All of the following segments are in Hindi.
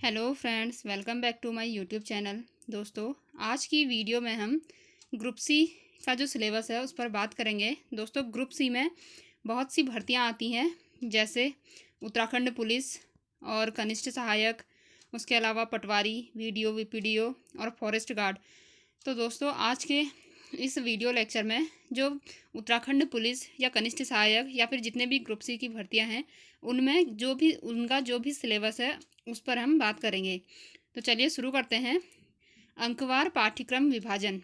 Hello friends, welcome back to my YouTube channel. दोस्तों, आज की वीडियो में हम ग्रुप सी का जो सिलेबस है उस पर बात करेंगे। दोस्तों, ग्रुप सी में बहुत सी भर्तियां आती हैं, जैसे उत्तराखंड पुलिस और कनिष्ठ सहायक, उसके अलावा पटवारी, वीडियो, वीपीडीओ और फॉरेस्ट गार्ड। तो दोस्तों, आज के इस वीडियो लेक्चर में जो उत्तराखंड पुलिस या कनिष्ठ सहायक या फिर जितने भी ग्रुप सी की भर्तियां हैं, उनमें जो भी सिलेबस है उस पर हम बात करेंगे। तो चलिए शुरू करते हैं। अंकवार पाठ्यक्रम विभाजन।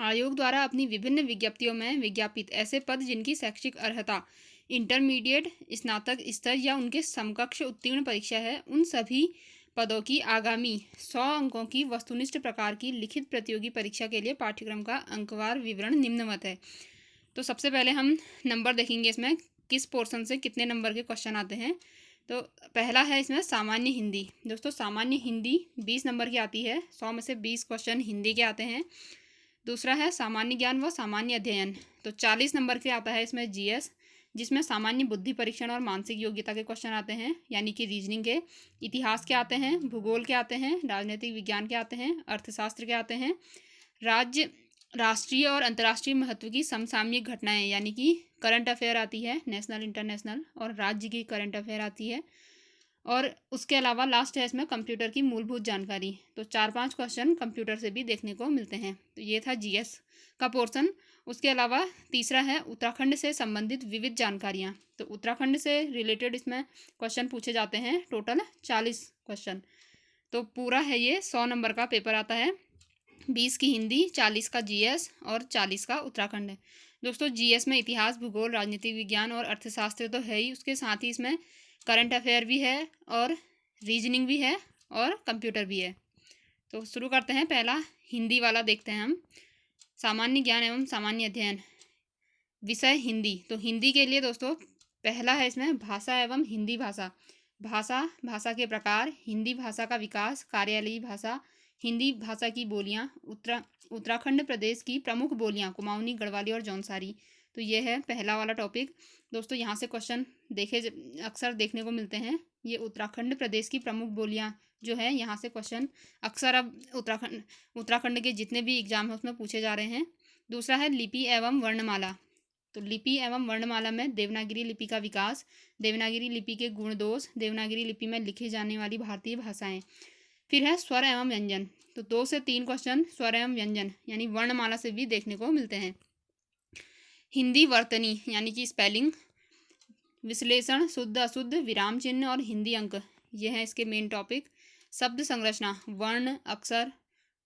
आयोग द्वारा अपनी विभिन्न विज्ञप्तियों में विज्ञापित ऐसे पद जिनकी शैक्षिक अर्हता इंटरमीडिएट, स्नातक स्तर या उनके समकक्ष उत्तीर्ण परीक्षा है, उन सभी पदों की आगामी 100 अंकों की वस्तुनिष्ठ प्रकार की लिखित प्रतियोगी परीक्षा के लिए पाठ्यक्रम का अंकवार विवरण निम्नवत है। तो सबसे पहले हम नंबर देखेंगे, इसमें किस पोर्शन से कितने नंबर के क्वेश्चन आते हैं। तो पहला है इसमें सामान्य हिंदी। दोस्तों, सामान्य हिंदी 20 नंबर की आती है, 100 में से 20 क्वेश्चन हिंदी के आते हैं। दूसरा है सामान्य ज्ञान व सामान्य अध्ययन। तो 40 नंबर के आता है इसमें जीएस, जिसमें सामान्य बुद्धि परीक्षण और मानसिक योग्यता के क्वेश्चन आते हैं, यानी कि रीजनिंग के। इतिहास के आते हैं, भूगोल के आते हैं, राजनीतिक विज्ञान के आते हैं, अर्थशास्त्र के आते हैं, राज्य राष्ट्रीय और अंतर्राष्ट्रीय महत्व की समसामयिक घटनाएं, यानी कि करंट अफेयर आती है, नेशनल, इंटरनेशनल, और राज्य की करंट अफेयर आती है। और उसके अलावा लास्ट है इसमें कंप्यूटर की मूलभूत जानकारी। तो 4-5 क्वेश्चन कंप्यूटर से भी देखने को मिलते हैं। तो ये था जीएस का पोर्शन। उसके अलावा तीसरा है उत्तराखंड से संबंधित विविध जानकारियाँ। तो उत्तराखंड से रिलेटेड इसमें क्वेश्चन पूछे जाते हैं, टोटल 40 क्वेश्चन। तो पूरा है ये 100 नंबर का पेपर आता है, 20 की हिंदी, 40 का जीएस और 40 का उत्तराखंड। दोस्तों, जीएस में इतिहास, भूगोल, राजनीतिक विज्ञान और अर्थशास्त्र तो है ही, उसके साथ ही इसमें करंट अफेयर भी है और रीजनिंग भी है और कंप्यूटर भी है। तो शुरू करते हैं। पहला हिंदी वाला देखते हैं हम। सामान्य ज्ञान एवं सामान्य अध्ययन, विषय हिंदी। तो हिंदी के लिए दोस्तों पहला है इसमें भाषा एवं हिंदी भाषा। भाषा के प्रकार, हिंदी भाषा का विकास, कार्यालयी भाषा, हिंदी भाषा की बोलियाँ, उत्तराखंड प्रदेश की प्रमुख बोलियाँ कुमाऊनी, गढ़वाली और जौनसारी। तो ये है पहला वाला टॉपिक। दोस्तों, यहाँ से क्वेश्चन अक्सर देखने को मिलते हैं। ये उत्तराखंड प्रदेश की प्रमुख बोलियाँ जो है, यहाँ से क्वेश्चन अक्सर अब उत्तराखंड के जितने भी एग्जाम हैं उसमें पूछे जा रहे हैं। दूसरा है लिपि एवं वर्णमाला। तो लिपि एवं वर्णमाला में देवनागरी लिपि का विकास, देवनागरी लिपि के गुण दोष, देवनागरी लिपि में लिखे जाने वाली भारतीय भाषाएं। फिर है स्वर एवं व्यंजन। तो 2 से 3 क्वेश्चन स्वर एवं व्यंजन यानी वर्णमाला से भी देखने को मिलते हैं। हिंदी वर्तनी यानी कि स्पेलिंग, विश्लेषण, शुद्ध अशुद्ध, विराम चिन्ह और हिंदी अंक, ये है इसके मेन टॉपिक। शब्द संरचना, वर्ण, अक्षर,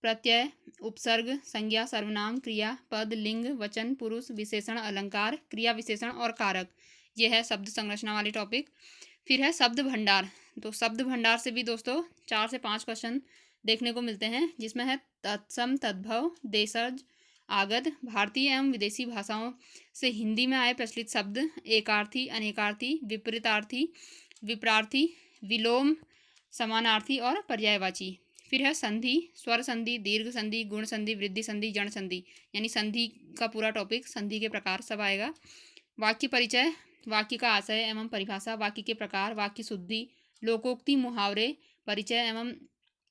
प्रत्यय, उपसर्ग, संज्ञा, सर्वनाम, क्रिया, पद, लिंग, वचन, पुरुष, विशेषण, अलंकार, क्रिया विशेषण और कारक, ये है शब्द संरचना वाले टॉपिक। फिर है शब्द भंडार। तो शब्द भंडार से भी दोस्तों 4 से 5 क्वेश्चन देखने को मिलते हैं, जिसमें है तत्सम, तद्भव, देशज, आगध, भारतीय एवं विदेशी भाषाओं से हिंदी में आए प्रचलित शब्द, एकार्थी, अनेकार्थी, विपरीतार्थी, विपरार्थी, विलोम, समानार्थी और पर्यायवाची। फिर है संधि, स्वर संधि, दीर्घ संधि, गुण संधि, वृद्धि संधि, जन संधि, यानी संधि का पूरा टॉपिक, संधि के प्रकार सब आएगा। वाक्य परिचय, वाक्य का आशय एवं परिभाषा, वाक्य के प्रकार, वाक्य शुद्धि, लोकोक्ति, मुहावरे, परिचय एवं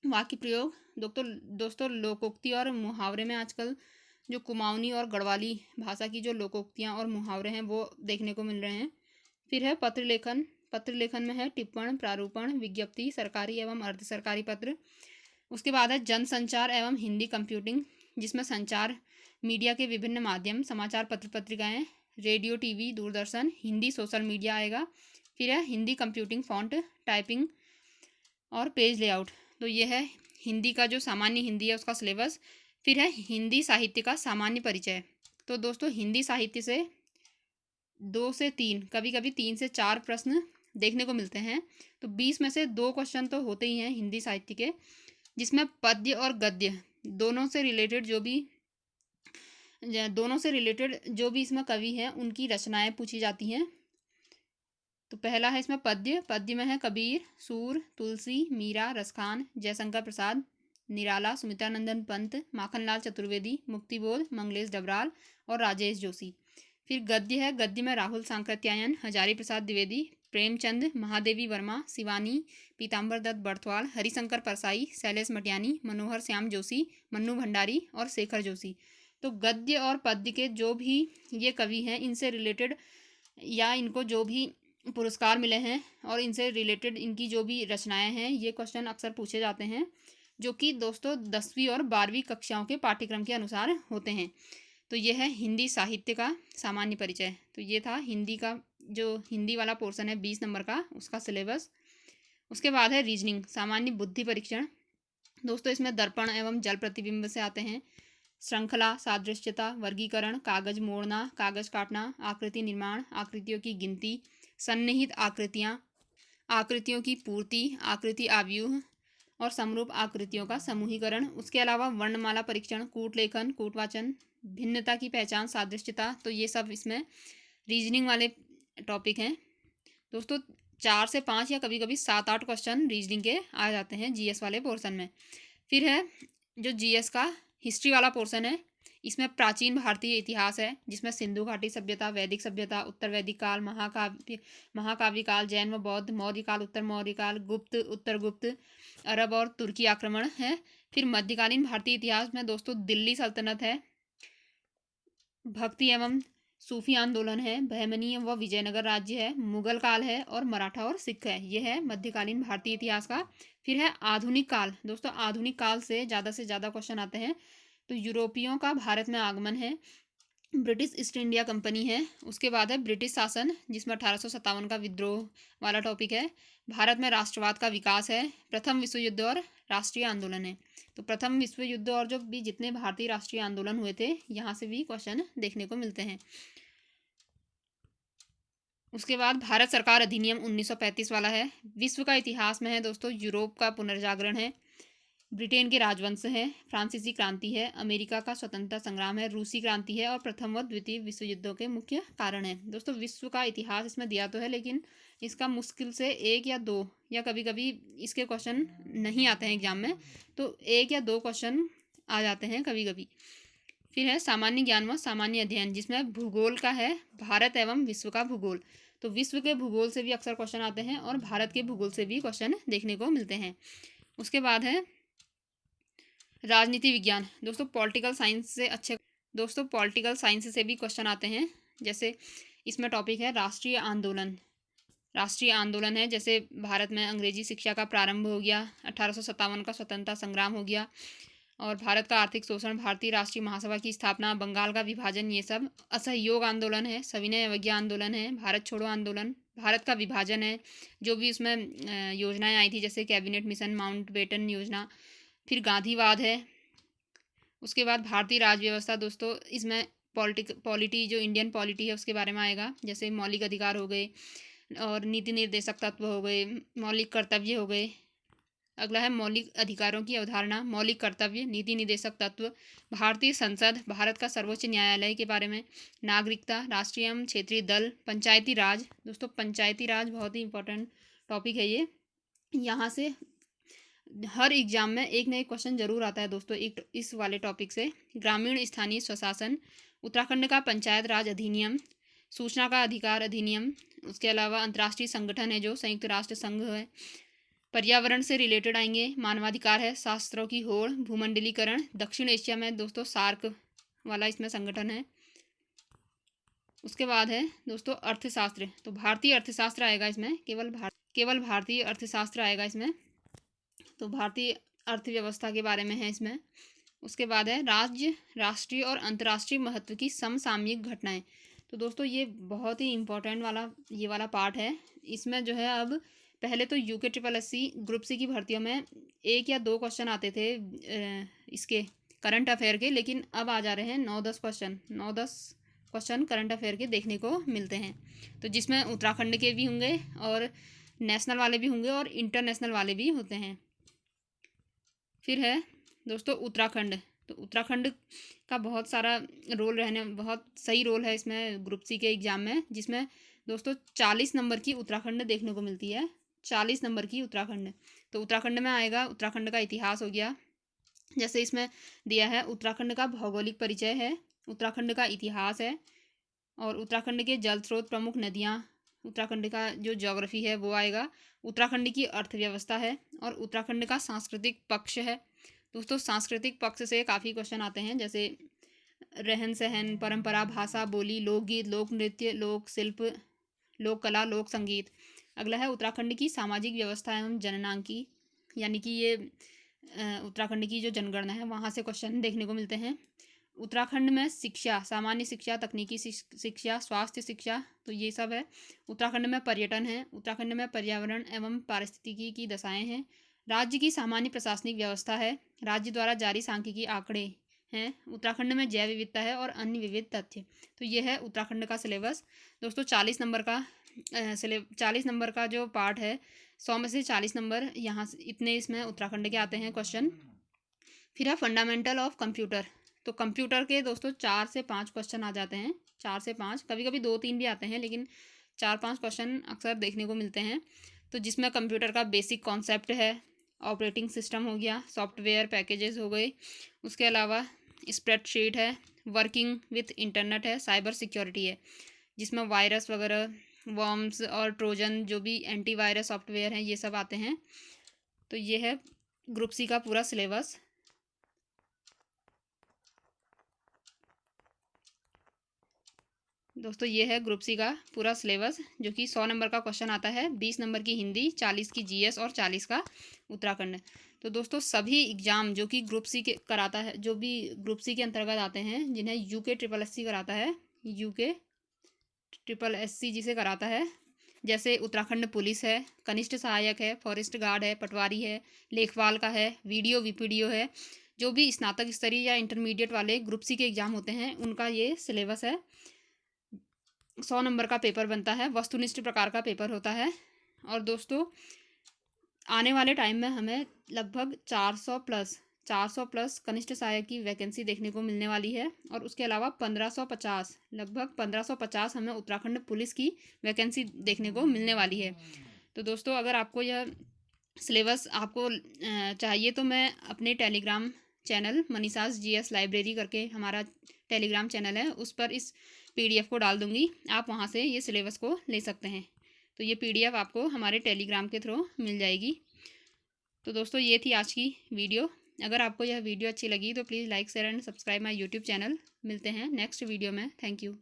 वाक्य प्रयोग। दोस्तों लोकोक्ति और मुहावरे में आजकल जो कुमाऊनी और गढ़वाली भाषा की जो लोकोक्तियाँ और मुहावरे हैं वो देखने को मिल रहे हैं। फिर है पत्र लेखन। पत्र लेखन में है टिप्पण, प्रारूपण, विज्ञप्ति, सरकारी एवं अर्ध सरकारी पत्र। उसके बाद है जनसंचार एवं हिंदी कंप्यूटिंग, जिसमें संचार, मीडिया के विभिन्न माध्यम, समाचार पत्र पत्रिकाएँ, radio, TV, Doordarshan, Hindi social media आएगा। फिर है हिंदी कंप्यूटिंग, फॉन्ट, टाइपिंग और पेज लेआउट। तो ये है हिंदी का जो सामान्य हिंदी है उसका सिलेबस। फिर है हिंदी साहित्य का सामान्य परिचय। तो दोस्तों हिंदी साहित्य से 2 से 3, कभी कभी 3 से 4 प्रश्न देखने को मिलते हैं। तो 20 में से 2 क्वेश्चन तो होते ही हैं हिंदी साहित्य के, जिसमें पद्य और गद्य दोनों से रिलेटेड जो भी इसमें कवि हैं उनकी रचनाएं पूछी जाती हैं। तो पहला है इसमें पद्य। पद्य में है कबीर, सूर, तुलसी, मीरा, रसखान, जयशंकर प्रसाद, निराला, सुमित्रानंदन पंत, माखनलाल चतुर्वेदी, मुक्तिबोध, मंगलेश डबराल और राजेश जोशी। फिर गद्य है। गद्य में राहुल सांकृत्यायन, हजारी प्रसाद द्विवेदी, प्रेमचंद, महादेवी वर्मा, शिवानी, पीताम्बर दत्त बर्थवाल, हरिशंकर परसाई, शैलेश मटियानी, मनोहर श्याम जोशी, मन्नू भंडारी और शेखर जोशी। तो गद्य और पद्य के जो भी ये कवि हैं, इनसे रिलेटेड या इनको जो भी पुरस्कार मिले हैं और इनसे रिलेटेड इनकी जो भी रचनाएं हैं, ये क्वेश्चन अक्सर पूछे जाते हैं, जो कि दोस्तों 10वीं और 12वीं कक्षाओं के पाठ्यक्रम के अनुसार होते हैं। तो ये है हिंदी साहित्य का सामान्य परिचय। तो ये था हिंदी का, जो हिंदी वाला पोर्शन है 20 नंबर का, उसका सिलेबस। उसके बाद है रीजनिंग, सामान्य बुद्धि परीक्षण। दोस्तों इसमें दर्पण एवं जल प्रतिबिंब से आते हैं, श्रृंखला, सादृश्यता, वर्गीकरण, कागज मोड़ना, कागज काटना, आकृति निर्माण, आकृतियों की गिनती, सन्निहित आकृतियाँ, आकृतियों की पूर्ति, आकृति आव्यूह और समरूप आकृतियों का समूहीकरण। उसके अलावा वर्णमाला परीक्षण, कूट लेखन, कूटवाचन, भिन्नता की पहचान, सादृश्यता। तो ये सब इसमें रीजनिंग वाले टॉपिक हैं। दोस्तों 4 से 5 या कभी कभी 7-8 क्वेश्चन रीजनिंग के आ जाते हैं जीएस वाले पोर्शन में। फिर है जो जीएस का हिस्ट्री वाला पोर्शन है, इसमें प्राचीन भारतीय इतिहास है, जिसमें सिंधु घाटी सभ्यता, वैदिक सभ्यता, उत्तर वैदिक काल, महाकाव्य काल, जैन व बौद्ध, मौर्य काल, उत्तर मौर्य काल, गुप्त, उत्तर गुप्त, अरब और तुर्की आक्रमण है। फिर मध्यकालीन भारतीय इतिहास में दोस्तों दिल्ली सल्तनत है, भक्ति एवं सूफी आंदोलन है, बहमनी व विजयनगर राज्य है, मुगल काल है और मराठा और सिख है। यह है मध्यकालीन भारतीय इतिहास का। फिर है आधुनिक काल। दोस्तों आधुनिक काल से ज़्यादा क्वेश्चन आते हैं। तो यूरोपियों का भारत में आगमन है, ब्रिटिश ईस्ट इंडिया कंपनी है। उसके बाद है ब्रिटिश शासन, जिसमें 1857 का विद्रोह वाला टॉपिक है। भारत में राष्ट्रवाद का विकास है, प्रथम विश्व युद्ध और राष्ट्रीय आंदोलन है। तो प्रथम विश्व युद्ध और जो भी जितने भारतीय राष्ट्रीय आंदोलन हुए थे, यहाँ से भी क्वेश्चन देखने को मिलते हैं। उसके बाद भारत सरकार अधिनियम 1935 वाला है। विश्व का इतिहास में है दोस्तों यूरोप का पुनर्जागरण है, ब्रिटेन के राजवंश है, फ्रांसीसी क्रांति है, अमेरिका का स्वतंत्रता संग्राम है, रूसी क्रांति है और प्रथम व द्वितीय विश्व युद्धों के मुख्य कारण है। दोस्तों विश्व का इतिहास इसमें दिया तो है, लेकिन इसका मुश्किल से 1 या 2 या कभी कभी इसके क्वेश्चन नहीं आते हैं एग्जाम में, तो 1 या 2 क्वेश्चन आ जाते हैं कभी कभी। फिर है सामान्य ज्ञान व सामान्य अध्ययन, जिसमें भूगोल का है, भारत एवं विश्व का भूगोल। तो विश्व के भूगोल से भी अक्सर क्वेश्चन आते हैं और भारत के भूगोल से भी क्वेश्चन देखने को मिलते हैं। उसके बाद है राजनीति विज्ञान। दोस्तों पॉलिटिकल साइंस से भी क्वेश्चन आते हैं। जैसे इसमें टॉपिक है राष्ट्रीय आंदोलन है, जैसे भारत में अंग्रेजी शिक्षा का प्रारंभ हो गया, 1857 का स्वतंत्रता संग्राम हो गया, और भारत का आर्थिक शोषण, भारतीय राष्ट्रीय महासभा की स्थापना, बंगाल का विभाजन, ये सब। असहयोग आंदोलन है, सविनय अवज्ञा आंदोलन है, भारत छोड़ो आंदोलन, भारत का विभाजन है, जो भी उसमें योजनाएं आई थी, जैसे कैबिनेट मिशन, माउंटबेटन योजना। फिर गांधीवाद है। उसके बाद भारतीय राज्य व्यवस्था। दोस्तों इसमें पॉलिटी जो इंडियन पॉलिटी है उसके बारे में आएगा, जैसे मौलिक अधिकार हो गए और नीति निर्देशक तत्व हो गए, मौलिक कर्तव्य हो गए। अगला है मौलिक अधिकारों की अवधारणा, मौलिक कर्तव्य, नीति निर्देशक तत्व, भारतीय संसद, भारत का सर्वोच्च न्यायालय के बारे में, नागरिकता, राष्ट्रीय एवं क्षेत्रीय दल, पंचायती राज। दोस्तों पंचायती राज बहुत ही इंपॉर्टेंट टॉपिक है ये, यहाँ से हर एग्जाम में एक ना एक क्वेश्चन जरूर आता है दोस्तों एक इस वाले टॉपिक से। ग्रामीण स्थानीय स्वशासन, उत्तराखंड का पंचायत राज अधिनियम, सूचना का अधिकार अधिनियम। उसके अलावा अंतर्राष्ट्रीय संगठन है जो संयुक्त राष्ट्र संघ है। पर्यावरण से रिलेटेड आएंगे, मानवाधिकार है, शास्त्रों की होड़, भूमंडलीकरण, दक्षिण एशिया में दोस्तों सार्क वाला इसमें संगठन है। उसके बाद है दोस्तों अर्थशास्त्र। तो भारतीय अर्थशास्त्र आएगा इसमें, केवल भारतीय अर्थशास्त्र आएगा इसमें। तो भारतीय अर्थव्यवस्था के बारे में है इसमें। उसके बाद है राज्य, राष्ट्रीय और अंतर्राष्ट्रीय महत्व की समसामयिक घटनाएं। तो दोस्तों ये बहुत ही इम्पोर्टेंट वाला ये वाला पार्ट है। इसमें जो है अब पहले तो यूके SSC ग्रुप सी की भर्तियों में 1 या 2 क्वेश्चन आते थे इसके करंट अफेयर के, लेकिन अब आ जा रहे हैं 9-10 क्वेश्चन करंट अफेयर के देखने को मिलते हैं। तो जिसमें उत्तराखंड के भी होंगे और नेशनल वाले भी होंगे और इंटरनेशनल वाले भी होते हैं। फिर है दोस्तों उत्तराखंड। तो उत्तराखंड का बहुत सही रोल है इसमें ग्रुप सी के एग्ज़ाम में, जिसमें दोस्तों 40 नंबर की उत्तराखंड देखने को मिलती है, 40 नंबर की उत्तराखंड। तो उत्तराखंड में आएगा उत्तराखंड का इतिहास हो गया, जैसे इसमें दिया है उत्तराखंड का भौगोलिक परिचय है, उत्तराखंड का इतिहास है, और उत्तराखंड के जल स्रोत, प्रमुख नदियाँ, उत्तराखंड का जो ज्योग्राफी है वो आएगा, उत्तराखंड की अर्थव्यवस्था है और उत्तराखंड का सांस्कृतिक पक्ष है। दोस्तों सांस्कृतिक पक्ष से काफ़ी क्वेश्चन आते हैं, जैसे रहन सहन, परंपरा, भाषा, बोली, लोकगीत, लोक नृत्य, लोक शिल्प, लोक कला, लोक संगीत। अगला है उत्तराखंड की सामाजिक व्यवस्था एवं जननांकी, यानी कि ये उत्तराखंड की जो जनगणना है वहाँ से क्वेश्चन देखने को मिलते हैं। उत्तराखंड में शिक्षा, सामान्य शिक्षा, तकनीकी शिक्षा, स्वास्थ्य शिक्षा, तो ये सब है। उत्तराखंड में पर्यटन है, उत्तराखंड में पर्यावरण एवं पारिस्थितिकी की दशाएं हैं। राज्य की सामान्य प्रशासनिक व्यवस्था है, राज्य द्वारा जारी सांख्यिकी आंकड़े हैं। उत्तराखंड में जैव विविधता है और अन्य विविध तथ्य। तो ये है उत्तराखंड का सिलेबस। दोस्तों 40 नंबर का जो पार्ट है, 100 में से 40 नंबर यहाँ इतने इसमें उत्तराखंड के आते हैं क्वेश्चन। फिर है फंडामेंटल ऑफ कंप्यूटर। तो कंप्यूटर के दोस्तों 4 से 5 क्वेश्चन आ जाते हैं, 4 से 5, कभी कभी 2-3 भी आते हैं, लेकिन 4-5 क्वेश्चन अक्सर देखने को मिलते हैं। तो जिसमें कंप्यूटर का बेसिक कॉन्सेप्ट है, ऑपरेटिंग सिस्टम हो गया, सॉफ्टवेयर पैकेजेस हो गए, उसके अलावा स्प्रेडशीट है, वर्किंग विथ इंटरनेट है, साइबर सिक्योरिटी है, जिसमें वायरस वगैरह, वर्म्स और ट्रोजन, जो भी एंटीवायरस सॉफ्टवेयर हैं, ये सब आते हैं। तो ये है ग्रुप सी का पूरा सिलेबस। दोस्तों ये है ग्रुप सी का पूरा सिलेबस, जो कि 100 नंबर का क्वेश्चन आता है, 20 नंबर की हिंदी, 40 की जीएस और 40 का उत्तराखंड। तो दोस्तों सभी एग्ज़ाम जो कि ग्रुप सी के कराता है, जो भी ग्रुप सी के अंतर्गत आते हैं, जिन्हें यूके ट्रिपल एससी कराता है, यूके ट्रिपल एससी जिसे कराता है, जैसे उत्तराखंड पुलिस है, कनिष्ठ सहायक है, फॉरेस्ट गार्ड है, पटवारी है, लेखपाल का है, वीडियो वीपीडीओ है, जो भी स्नातक स्तरीय या इंटरमीडिएट वाले ग्रुप सी के एग्ज़ाम होते हैं उनका ये सिलेबस है। 100 नंबर का पेपर बनता है, वस्तुनिष्ठ प्रकार का पेपर होता है। और दोस्तों आने वाले टाइम में हमें लगभग 400 प्लस कनिष्ठ सहायक की वैकेंसी देखने को मिलने वाली है, और उसके अलावा 1550, लगभग 1550 हमें उत्तराखंड पुलिस की वैकेंसी देखने को मिलने वाली है। तो दोस्तों अगर आपको यह सिलेबस आपको चाहिए तो मैं अपने टेलीग्राम चैनल मनीषास जीएस लाइब्रेरी करके हमारा टेलीग्राम चैनल है, उस पर इस पीडीएफ को डाल दूँगी, आप वहाँ से ये सिलेबस को ले सकते हैं। तो ये पीडीएफ आपको हमारे टेलीग्राम के थ्रू मिल जाएगी। तो दोस्तों ये थी आज की वीडियो। अगर आपको यह वीडियो अच्छी लगी तो please like share and subscribe my YouTube channel. मिलते हैं नेक्स्ट वीडियो में। Thank you.